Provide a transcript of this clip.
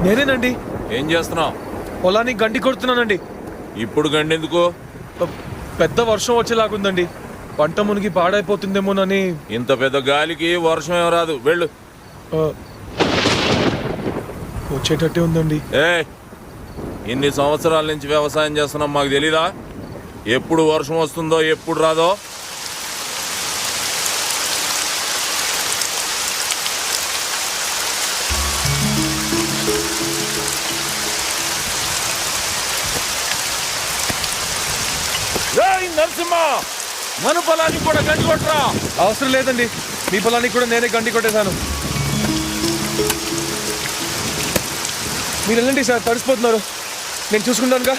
నేనేనండి. ఏం చేస్తున్నావు? పొలానికి గండి కొడుతున్నానండి. ఇప్పుడు గండెందుకు? పెద్ద వర్షం వచ్చేలాగుందండి. పంట మునిగి పాడైపోతుందేమోనని. ఇంత పెద్ద గాలికి వర్షం ఏం రాదు, వెళ్ళు. ఆ, వచ్చేటట్టే ఉందండి. ఇన్ని సంవత్సరాల నుంచి వ్యవసాయం చేస్తున్నాం, మాకు తెలీదా ఎప్పుడు వర్షం వస్తుందో ఎప్పుడు రాదో? నరసింహ, మన పొలానికి కూడా గండి కొట్టరా. అవసరం లేదండి, మీ పొలానికి కూడా నేనే గండి కొట్టేశాను. మీరు వెళ్ళండి సార్, తడిసిపోతున్నారు. నేను చూసుకుంటానుగా.